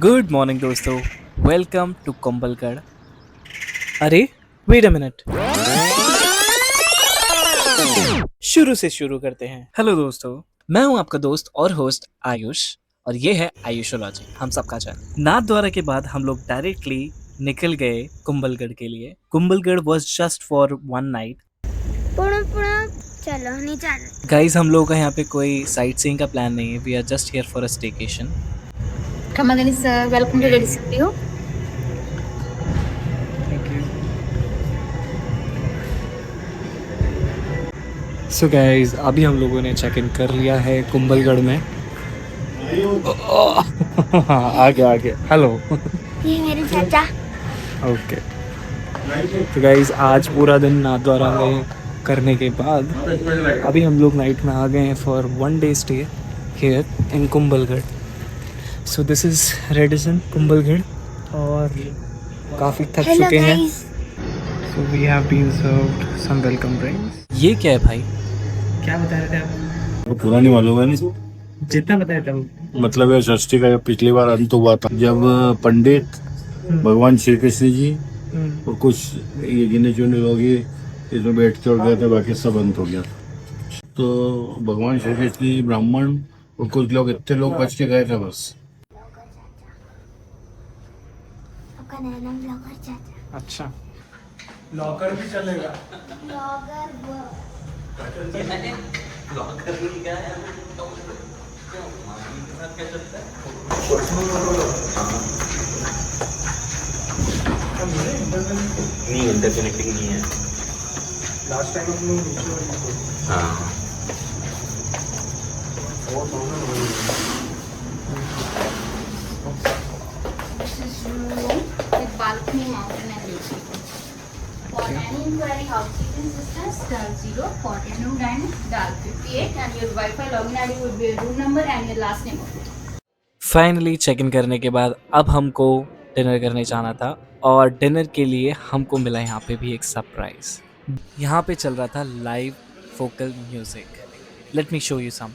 Good morning दोस्तों। Welcome to Kumbhalgarh. अरे wait a minute, शुरू से शुरू करते हैं। हेलो दोस्तों, मैं हूं आपका दोस्त और होस्ट आयुष और ये है आयुषोलॉजी, हम सबका चैनल। नाथ द्वारा के बाद हम लोग डायरेक्टली निकल गए कुंभलगढ़ के लिए। Kumbhalgarh was just for one night. चलो नहीं चल। गाइस, हम लोगों का यहाँ पे कोई साइट सीइंग का प्लान नहीं है। We are just here for a staycation. Come on, Dennis. Welcome to Ladies Studio. Thank you. So guys, अभी हम लोगों ने चेक इन कर लिया है कुंभलगढ़ में। आगे हेलो। ये मेरे चाचा। ओके, तो गाइस आज पूरा दिन नाथद्वारा में करने के बाद अभी हम लोग नाइट में आ गए हैं for one day stay here in Kumbhalgarh. So this is Radisson Kumbhalgarh और काफ़ी थक Hello चुके हैं। guys. So we have been served some welcome drinks. ये क्या है भाई? क्या बता रहे थे आप? वो पूरा नहीं मालूम है नहीं। जितना बताया था मतलब ये षष्ठी का पिछली बार अंत हुआ था जब पंडित भगवान श्री कृष्ण जी और कुछ ये गिने चुने लोग ही इसमें बैठ के उड़ गए थे, बाकी सब अंत हो गया। तो भगवान श्री कृष्ण जी, ब्राह्मण और कुछ लोग, इतने लोग बच के गए थे बस। आपका नया नाम ब्लॉगर चाचा। अच्छा, लॉकर भी चलेगा। ब्लॉगर वो। नहीं, इंटरकनेक्टिंग नहीं है। लास्ट टाइम हम लोग नीचे वाली को हाँ, This is room with balcony, mountain and lake. For any inquiry, housekeeping assistance, dial 0, for room dining, dial 58, and your Wi-Fi login ID would be your room number and your last name of it. Finally check in करने के बाद अब हमको dinner करने जाना था और dinner के लिए हमको मिला यहाँ पे भी एक सरप्राइज। यहाँ पे चल रहा था live focal music. Let me show you some.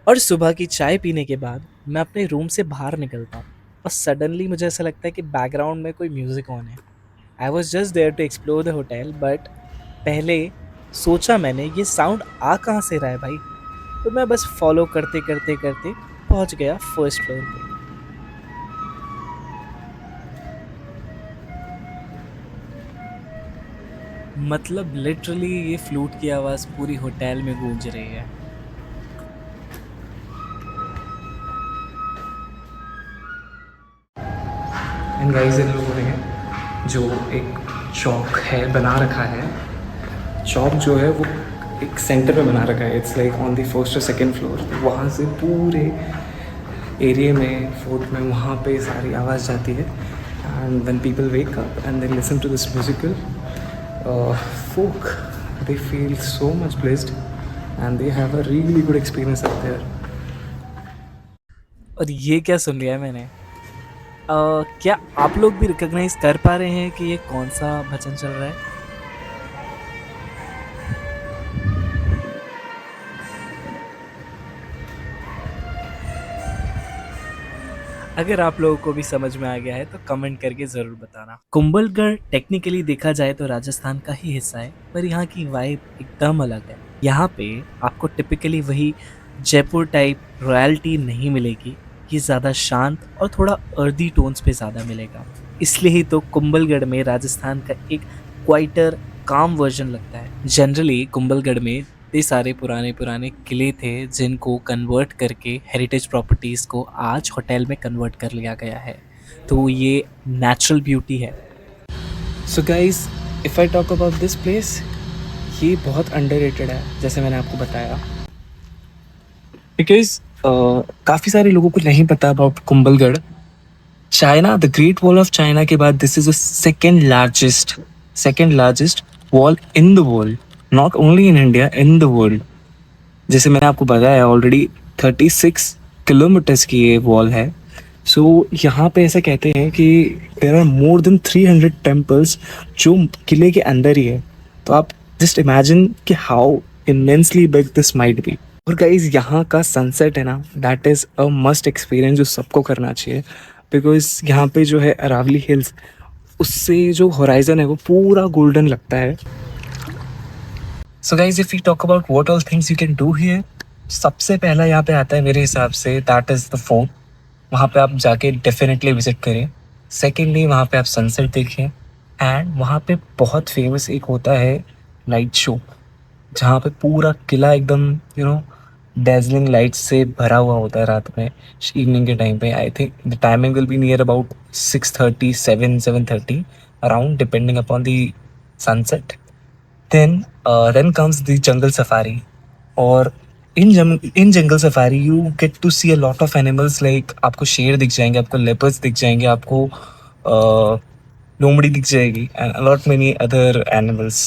और सुबह की चाय पीने के बाद मैं अपने रूम से बाहर निकलता हूँ और सडनली मुझे ऐसा लगता है कि बैकग्राउंड में कोई म्यूज़िक ऑन है। I was just there to explore the hotel, but पहले सोचा मैंने ये साउंड आ कहाँ से रहा है भाई। तो मैं बस फॉलो करते करते करते पहुँच गया फर्स्ट फ्लोर पे। मतलब लिटरली ये फ्लूट की आवाज़ पूरी होटल में गूंज रही है। एंड गाइस, इन लोगों ने जो एक चौक है बना रखा है, चौक जो है वो एक सेंटर में बना रखा है। It's like on the first और सेकंड फ्लोर। वहाँ से पूरे एरिया में, फोर्ट में, वहाँ पे सारी आवाज़ जाती है। And when people wake up and they listen to this musical folk, they feel so much blessed and they have a really good experience up there. और ये क्या सुन लिया है मैंने? क्या आप लोग भी रिकॉग्नाइज कर पा रहे हैं कि ये कौन सा भजन चल रहा है? अगर आप लोगों को भी समझ में आ गया है तो कमेंट करके ज़रूर बताना। कुंभलगढ़ टेक्निकली देखा जाए तो राजस्थान का ही हिस्सा है, पर यहाँ की वाइब एकदम अलग है। यहाँ पे आपको टिपिकली वही जयपुर टाइप रॉयल्टी नहीं मिलेगी, ये ज़्यादा शांत और थोड़ा अर्दी टोन्स पे ज़्यादा मिलेगा। इसलिए ही तो कुंभलगढ़ में राजस्थान का एक क्वाइटर काम वर्जन लगता है। जनरली कुंभलगढ़ में इतने सारे पुराने पुराने किले थे जिनको कन्वर्ट करके हेरिटेज प्रॉपर्टीज़ को आज होटल में कन्वर्ट कर लिया गया है, तो ये नेचुरल ब्यूटी है। So guys, if I talk about this place, ये बहुत अंडररेटेड है जैसे मैंने आपको बताया, बिकॉज काफ़ी सारे लोगों को नहीं पता about Kumbhalgarh. China, the great wall of China के बाद this is the second largest wall in the world, not only in India, in the world. जैसे मैंने आपको बताया ऑलरेडी 36 किलोमीटर्स की ये वॉल है। सो यहाँ पे ऐसा कहते हैं कि there are more than 300 temples जो किले के अंदर ही है। तो आप जस्ट इमेजिन कि how immensely big this might be. और गाइज, यहाँ का सनसेट है ना, that is a must experience जो सबको करना चाहिए, बिकॉज यहाँ पे जो है अरावली हिल्स, उससे जो होराइजन है वो पूरा गोल्डन लगता है। So guys, if you talk about what all things you can do here, सबसे पहला यहाँ पे आता है मेरे हिसाब से, दैट इज़ द फोर्ट। वहाँ पे आप जाके डेफिनेटली विजिट करें। सेकेंडली, वहाँ पे आप सनसेट देखें। एंड वहाँ पे बहुत फेमस एक होता है नाइट शो, जहाँ पे पूरा किला एकदम डेजलिंग लाइट्स से भरा हुआ होता है रात में, इवनिंग के टाइम पे। I think the timing will be near about 6:30, 7:30 around, depending upon the sunset. then comes the jungle safari, और in jungle safari you get to see a lot of animals, like आपको शेर दिख जाएंगे, आपको leopards दिख जाएंगे, आपको लोमड़ी दिख जाएगी, and a lot many other animals.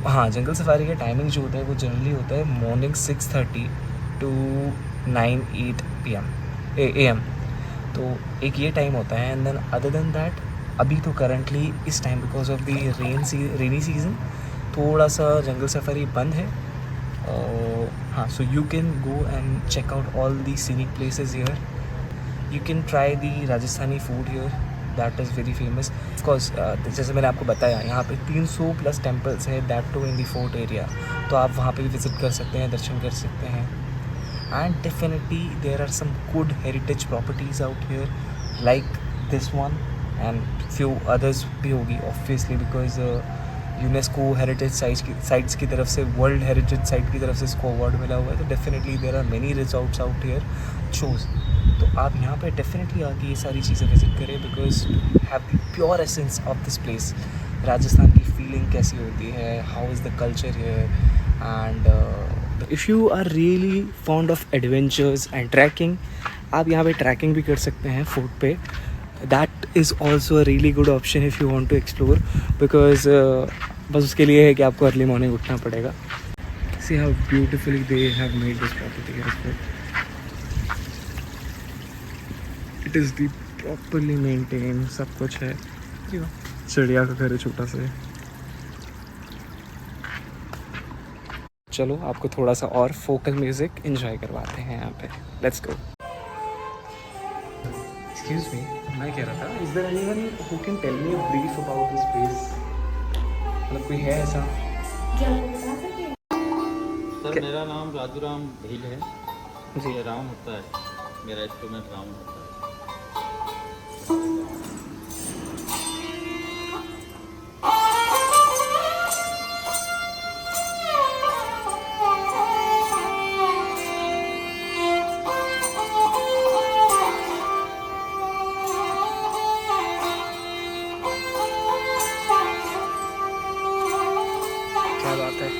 हाँ, जंगल सफारी का टाइमिंग जो होता है वो जनरली होता है मॉर्निंग 6:30 to 9-8 AM। तो एक ये टाइम होता है। And then other than that, अभी तो करंटली इस time because of the rainy season थोड़ा सा जंगल सफारी बंद है। हाँ, so you can go and check out all the scenic places here. You can try the Rajasthani food here, that is very famous. Of course जैसे मैंने आपको बताया, यहाँ पे 300+ टेम्पल्स है, that too in the fort area. तो आप वहाँ पे भी विज़िट कर सकते हैं, दर्शन कर सकते हैं। And definitely there are some good heritage properties out here like this one, and few others भी होगी obviously, because UNESCO heritage sites की तरफ से, वर्ल्ड हेरिटेज साइट की तरफ से इसको अवार्ड मिला हुआ है। तो definitely there are many resorts out here shows. तो आप यहाँ पे डेफिनेटली आके ये सारी चीज़ें विजिट करें, because have the pure essence of this place. Rajasthan की फीलिंग कैसी होती है, how is the culture here. And if you are really fond of adventures and trekking, आप यहाँ पे ट्रैकिंग भी कर सकते हैं फोर्ट पे। That is also a really good option if you want to explore, because बस उसके लिए है कि आपको अर्ली मॉर्निंग उठना पड़ेगा। See how beautifully they have made this property as well. It is the properly maintain, सब कुछ है। चिड़िया का घर है छोटा सा। चलो आपको थोड़ा सा और फोकल म्यूजिक एंजॉय करवाते हैं यहाँ पे। Let's go. एक्सक्यूज मी, मैं कह रहा था, is there anyone who can tell me a brief about this place? मतलब कोई है ऐसा? सर, मेरा नाम राजूराम भील है जी। ये राम होता है, मेरा इंस्ट्रूमेंट राम होता है। क्या बात है।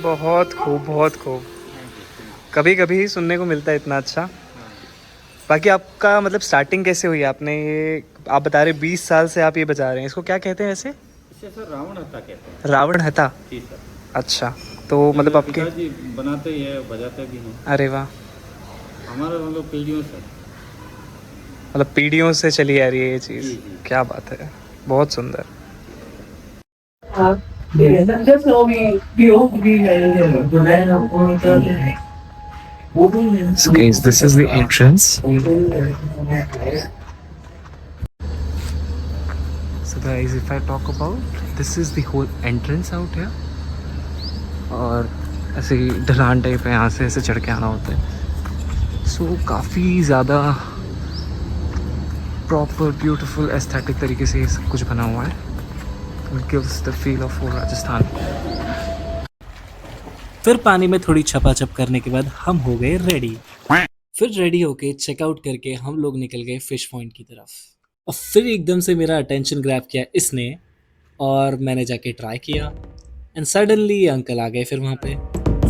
बहुत खूब, बहुत खूब। कभी कभी ही सुनने को मिलता है इतना अच्छा। बाकी आपका मतलब स्टार्टिंग कैसे हुई? आपने ये आप बता रहे 20 साल से आप ये बजा रहे हैं, इसको क्या कहते हैं ऐसे? इसे सर रावण हत्ता कहते हैं। रावण हथा। जी सर। अच्छा, तो मतलब आपके पिताजी बनाते ही है, बजाते भी हैं। अरे वाह, हमारा मतलब पीढ़ियों से। मतलब पीढ़ियों से चली आ रही है ये चीज़। जी, जी। क्या बात है, बहुत सुंदर। So guys, this is the entrance. So guys, if I talk about, this is the whole entrance out here. और ऐसे ही ढलान टाइप है, यहाँ से ऐसे चढ़ के आना होता है। सो काफ़ी ज़्यादा प्रॉपर ब्यूटीफुल एस्थेटिक तरीके से ये सब कुछ बना हुआ है। It gives the feel of whole Rajasthan. फिर पानी में थोड़ी छपाछप करने के बाद हम हो गए रेडी। फिर रेडी होके चेकआउट करके हम लोग निकल गए फिश पॉइंट की तरफ। और फिर एकदम से मेरा अटेंशन ग्रैब किया इसने, और मैंने जाके ट्राई किया एंड सडनली अंकल आ गए फिर वहाँ पे।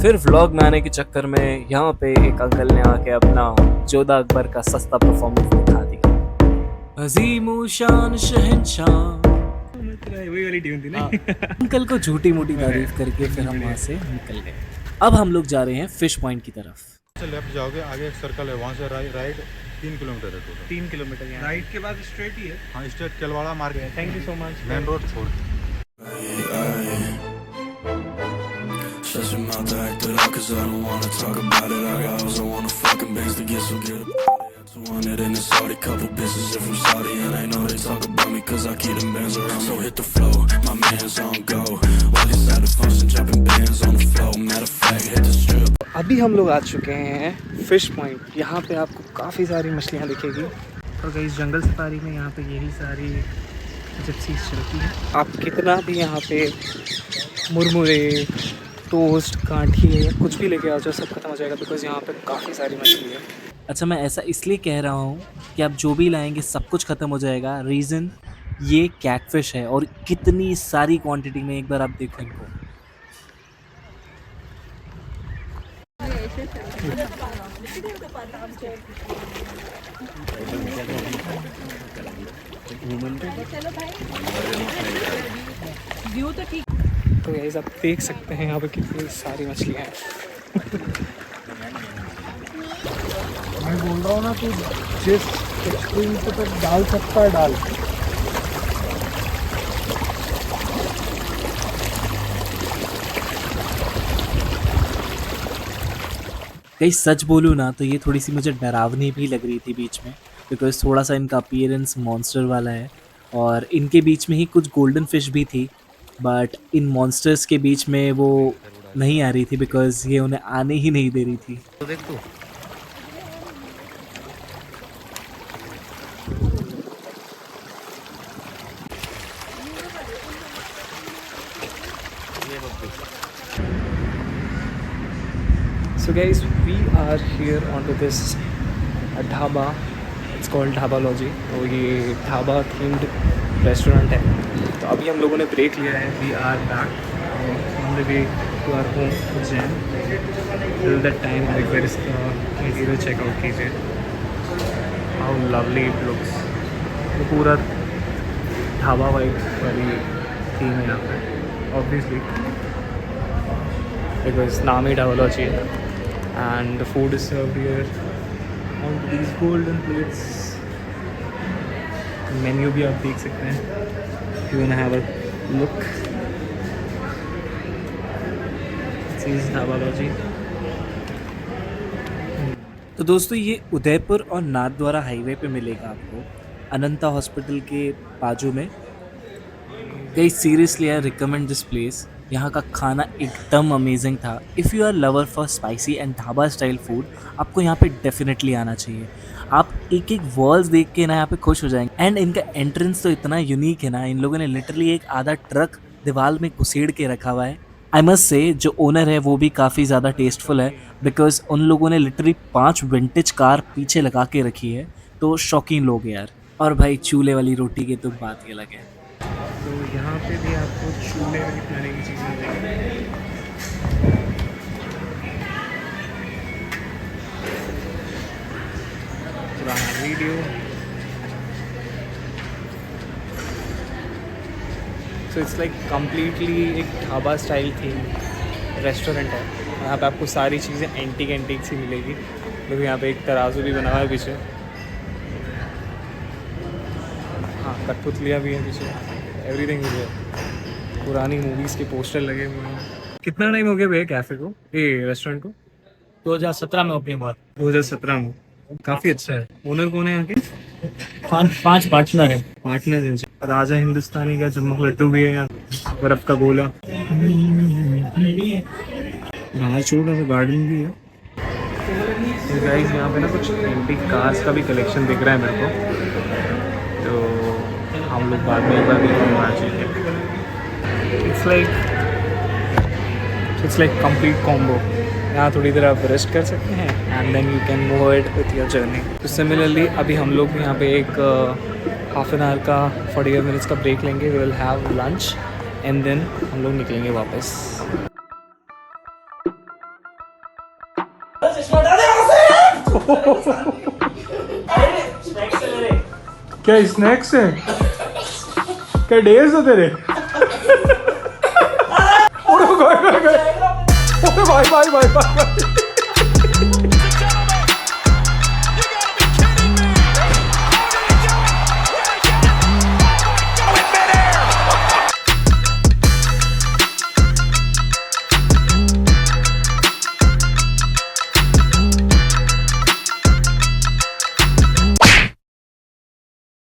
फिर व्लॉग में आने के चक्कर में यहाँ पे एक अंकल ने आके अपना जोधा अकबर का सस्ता परफॉर्मेंस दिखा दिया। अजीमो शान शहंशाह, वही वाली ट्यून थी ना। अंकल को झूठी मूठी तारीफ करके फिर हम वहाँ से निकल गए। अब हम लोग जा रहे हैं फिश पॉइंट की तरफ। लेफ्ट जाओगे, आगे एक सर्कल है, वहाँ से राइट 3 किलोमीटर है टोटल। 3 किलोमीटर यहाँ। राइट के बाद स्ट्रेट ही है। हाँ, state Kelwara market. Thank you so much. Main road छोड़। Shut your mouth to act it out, cause I don't wanna talk about it. I got hoes, I wanna fucking bangs to get, so get up. It's 100 in the Saudi, couple bitches are from Saudi, and I know they talk about me cause I keep them bands around. So hit the flow, my man's on go. While inside the function, dropping bands on the floor. Matter of fact, hit the strip. अभी हम लोग आ चुके हैं fish point. यहाँ पे आपको काफ़ी सारी मछलियाँ दिखेगी। और कहीं जंगल सफारी में यहाँ पे यही सारी जिप्सीज चलती हैं। आप कितना भी यहाँ पे मुरमुरे, टोस्ट, काठी या कुछ भी लेके आ जाओ, सब खत्म हो जाएगा, बिकॉज यहाँ पे काफ़ी सारी मछली है। अच्छा, मैं ऐसा इसलिए कह रहा हूँ कि आप जो भी लाएंगे सब कुछ ख़त्म हो जाएगा। रीज़न ये कैटफिश है और कितनी सारी क्वांटिटी में, एक बार आप देखो इनको। तो गाइस आप देख सकते हैं यहाँ पे कितनी सारी मछलियाँ हैं। मैं बोल रहा हूँ ना, तू जिस एक्सट्रीम पे तक डाल सकता है डाल। कहीं सच बोलूँ ना तो ये थोड़ी सी मुझे डरावनी भी लग रही थी बीच में, बिकॉज थोड़ा सा इनका अपीयरेंस मॉन्स्टर वाला है। और इनके बीच में ही कुछ गोल्डन फिश भी थी, बट इन मॉन्स्टर्स के बीच में वो नहीं आ रही थी बिकॉज ये उन्हें आने ही नहीं दे रही थी। तो देख तू So guys, we are here onto this dhaba. It's called ढाबालॉजी. तो ये ढाबा themed रेस्टोरेंट है. तो अभी हम लोगों ने ब्रेक लिया है. We are back on the way to our home Ujjain. Till that time, like where is the material checkout कीजिए. How lovely it looks. तो पूरा ढाबा वाइब वाली थीम है यहाँ पे. Obviously, because नाम ही ढाबालॉजी है. And the food is served here on these golden plates. Menu भी आप देख सकते हैं. If you wanna have a look, this is ढाबालॉजी. तो दोस्तों ये उदयपुर और नाथद्वारा हाईवे पे मिलेगा आपको, अनंता हॉस्पिटल के बाजू में. गई seriously I recommend this place. यहाँ का खाना एकदम अमेजिंग था. If you are lover for spicy and dhaba style food, आपको यहाँ पे डेफिनेटली आना चाहिए. आप एक एक वॉल्स देख के ना यहाँ पे खुश हो जाएंगे. एंड इनका एंट्रेंस तो इतना यूनिक है ना, इन लोगों ने लिटरली एक आधा ट्रक दीवार में घुसेड़ के रखा हुआ है. आई मस्ट से जो ओनर है वो भी काफ़ी ज़्यादा टेस्टफुल है, बिकॉज उन लोगों ने लिटरली 5 विंटेज कार पीछे लगा के रखी है. तो शौकीन लोग हैं यार. और भाई चूल्हे वाली रोटी की तो बात ही अलग है. तो यहाँ पे भी आपको चूल्हे में बनाने की चीज़ें मिलेंगी. पुराना video. So it's like completely एक ढाबा स्टाइल थीम रेस्टोरेंट है। यहाँ पे आपको सारी चीज़ें एंटीक सी मिलेगी। देखो यहाँ पे एक तराजू भी बना हुआ है पीछे। हाँ, कठपुतलियाँ भी हैं पीछे। एवरीथिंग इज है। पुरानी मूवीज़ के पोस्टर लगे हुए हैं। कितना टाइम हो गया भैया कैफ़े को, ये रेस्टोरेंट को? 2017 में ओपनिंग हुआ 2017 में। काफ़ी अच्छा है। ओनर कौन है यहाँ के? 5 पार्टनर है। पार्टनर है। राजा हिंदुस्तानी का चम्मक लड्डू भी है यहाँ, बर्फ का गोला। बाहर छोटा सा गार्डन भी है। तो गाइस यहाँ पे ना कुछ एंटीक कार्स का भी कलेक्शन दिख रहा है मेरे को, तो हम लोग बाद में एक बार देखेंगे वहाँ चीज़। It's like complete combo. यहाँ थोड़ी देर आप रेस्ट कर सकते हैं and then you can move ahead with your journey. तो सिमिलरली अभी हम लोग यहाँ पे एक हाफ एन आवर का 45 मिनट्स का ब्रेक लेंगे। We will have lunch and then हम लोग निकलेंगे वापस। क्या स्नैक्स है? क्या डेज है तेरे? Bye bye bye bye.